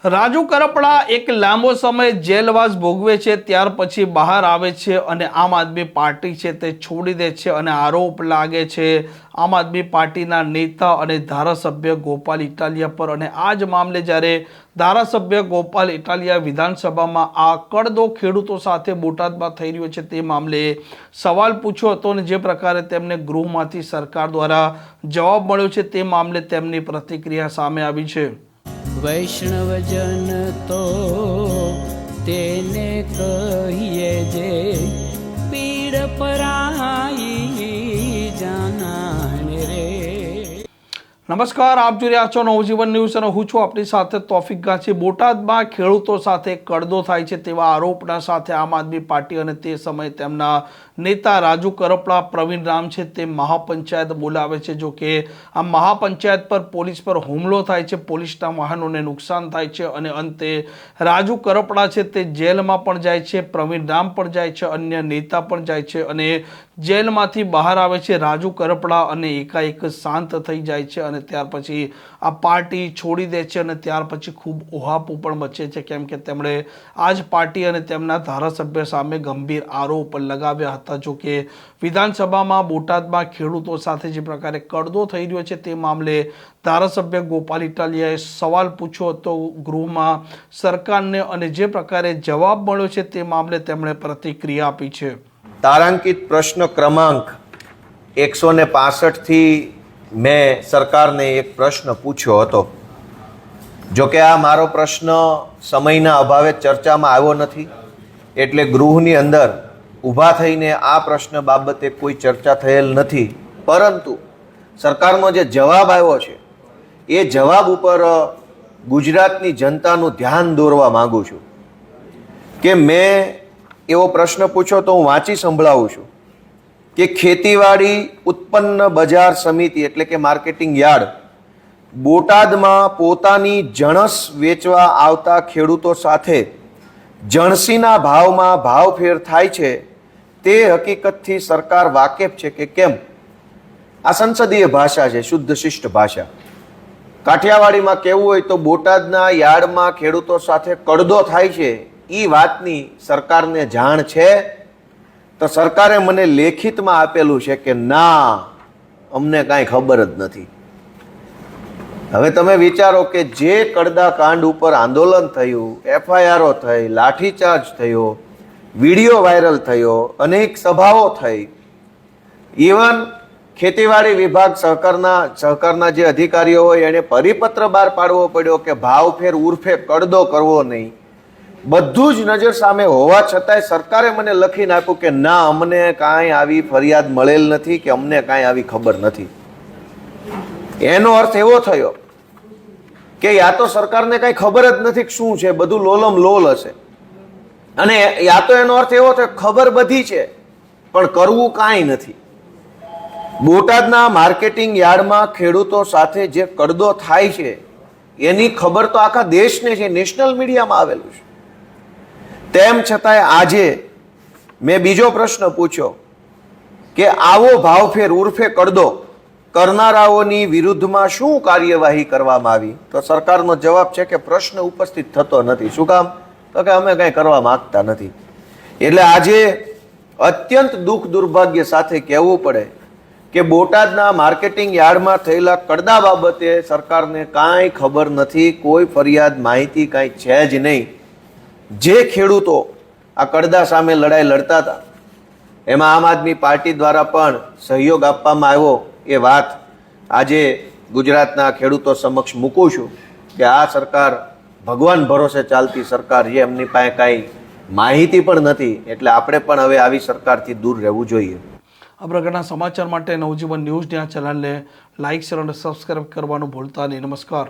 રાજુ કરપડા એક લાંબો સમય જેલવાસ ભોગવે છે, ત્યાર પછી બહાર આવે છે અને આમ આદમી પાર્ટી છે તે છોડી દે છે અને આરોપ લાગે છે આમ આદમી પાર્ટીના નેતા અને ધારાસભ્ય ગોપાલ ઇટાલિયા પર। અને આ જ મામલે જ્યારે ધારાસભ્ય ગોપાલ ઇટાલિયા વિધાનસભામાં આ કડદો ખેડૂતો સાથે બોટાદમાં થઈ રહ્યો છે તે મામલે સવાલ પૂછ્યો હતો અને જે પ્રકારે તેમને ગૃહમાંથી સરકાર દ્વારા જવાબ મળ્યો છે તે મામલે તેમની પ્રતિક્રિયા સામે આવી છે। वैष्णवजन तो तेने कहिए जे पीड़ पराई जाना रे। નમસ્કાર, આપ જોઈ રહ્યા છો નવજીવન ન્યૂઝ અને હું છું આપણી સાથે તોફિક ગાંચી। બોટાદમાં ખેડૂતો સાથે કડદો થાય છે તેવા આરોપના સાથે આમ આદમી પાર્ટી અને તે સમયે તેમના નેતા રાજુ કરપડા પ્રવીણ રામ છે તે મહાપંચાયત બોલાવે છે। જો કે આ મહાપંચાયત પર પોલીસ પર હુમલો થાય છે, પોલીસના વાહનોને નુકસાન થાય છે અને અંતે રાજુ કરપડા છે તે જેલમાં પણ જાય છે, પ્રવીણ રામ પણ જાય છે, અન્ય નેતા પણ જાય છે અને જેલમાંથી બહાર આવે છે રાજુ કરપડા અને એકાએક શાંત થઈ જાય છે અને ત્યાર પછી આ પાર્ટી છોડી દે છે અને ત્યાર પછી ખૂબ ઓહાપો પણ મચે છે, કેમ કે તેમણે આ જ પાર્ટી અને તેમના ધારાસભ્ય સામે ગંભીર આરોપ લગાવ્યા હતા। જો કે વિધાનસભામાં બોટાદમાં ખેડૂતો સાથે જે પ્રકારે કડદો થઈ રહ્યો છે તે મામલે ધારાસભ્ય ગોપાલ ઇટાલિયાએ સવાલ પૂછ્યો હતો ગૃહમાં સરકારને અને જે પ્રકારે જવાબ મળ્યો છે તે મામલે તેમણે પ્રતિક્રિયા આપી છે। तारांकित प्रश्न क्रमांक 165 થી मैं सरकारने एक प्रश्न पूछ्यो हतो। जो कि आ मारो प्रश्न समयना अभावे चर्चामां आव्यो नथी, एटले गृहनी अंदर ऊभा थईने आ प्रश्न बाबते कोई चर्चा थयेल नथी, परंतु सरकारनो जे जवाब आव्यो छे ए जवाब उपर गुजरातनी जनतानुं ध्यान दोरवा मांगू छुं के मैं एवो प्रश्न पूछो तो हूँ वाँची संभळावुं छुं कि खेतीवाड़ी उत्पन्न बजार समिति एटले के मार्केटिंग यार्ड बोटादमां पोतानी जणस वेचवा आवता खेडूतो साथे जणसीना भावमां भावफेर थाय छे ते हकीकतथी सरकार वाकेफ छे के केम? आ संसदीय भाषा छे, शुद्ध शिष्ट भाषा। काठियावाड़ीमां कहेवुं होय तो बोटादना यार्डमां खेडूतो साथे कड़दो थाय छे ई वातनी सरकारने जाण छे? तो सरकारे मने लेखितमां आपेलुं छे के ना, अमने कांई खबर ज नथी। हवे तमे विचारो के जे कड़दा कांड उपर आंदोलन थयुं, एफआईआरो थई, लाठीचार्ज थयो, विडियो वायरल थयो, अनेक सभाओ थई, इवन खेतीवाड़ी विभाग सहकारना जे अधिकारीओ होय एणे परिपत्र बहार पाडवो पड्यो के भावफेर उर्फे कड़दो करवो नहीं। બધું જ નજર સામે હોવા છતાંય સરકારે મને લખીને આપ્યું કે ના, અમને કાંઈ આવી ફરિયાદ મળેલ નથી કે અમને કાંઈ આવી ખબર નથી। એનો અર્થ એવો થયો કે યા તો સરકારને કાંઈ ખબર જ નથી શું છે, બધું લોલમ લોલ હશે, અને યા તો એનો અર્થ એવો થયો ખબર બધી છે પણ કરવું કાંઈ નથી। બોટાદના માર્કેટિંગ યાર્ડમાં ખેડૂતો સાથે જે કડદો થાય છે એની ખબર તો આખા દેશને છે, નેશનલ મીડિયામાં આવેલું છે। તેમ છતાંય આજે મેં બીજો પ્રશ્ન પૂછ્યો કે આવો ભાવફેર ઉર્ફે કડદો કરનારાઓની વિરુદ્ધમાં શું કાર્યવાહી કરવામાં આવી? તો સરકારનો જવાબ છે કે પ્રશ્ન ઉપસ્થિત થતો નથી। શું કામ? તો કે અમે કંઈ કરવા માંગતા નથી। એટલે આજે અત્યંત દુઃખ દુર્ભાગ્ય સાથે કહેવું પડે કે બોટાદના માર્કેટિંગ યાર્ડમાં થયેલા કડદા બાબતે સરકારને કાંઈ ખબર નથી, કોઈ ફરિયાદ માહિતી કાંઈ છે જ નહીં। જે ખેડૂતો આ કડદા સામે લડાઈ લડતા હતા એમાં આમ આદમી પાર્ટી દ્વારા પણ સહયોગ આપવામાં આવ્યો, એ વાત આજે ગુજરાતના ખેડૂતો સમક્ષ મૂકું છું કે આ સરકાર ભગવાન ભરોસે ચાલતી સરકાર છે, એમની પાસે કાંઈ માહિતી પણ નથી, એટલે આપણે પણ હવે આવી સરકારથી દૂર રહેવું જોઈએ। આ પ્રકારના સમાચાર માટે નવજીવન ન્યૂઝની આ ચેનલને લાઇક, શેર અને સબસ્ક્રાઇબ કરવાનું ભૂલતા નહીં। નમસ્કાર।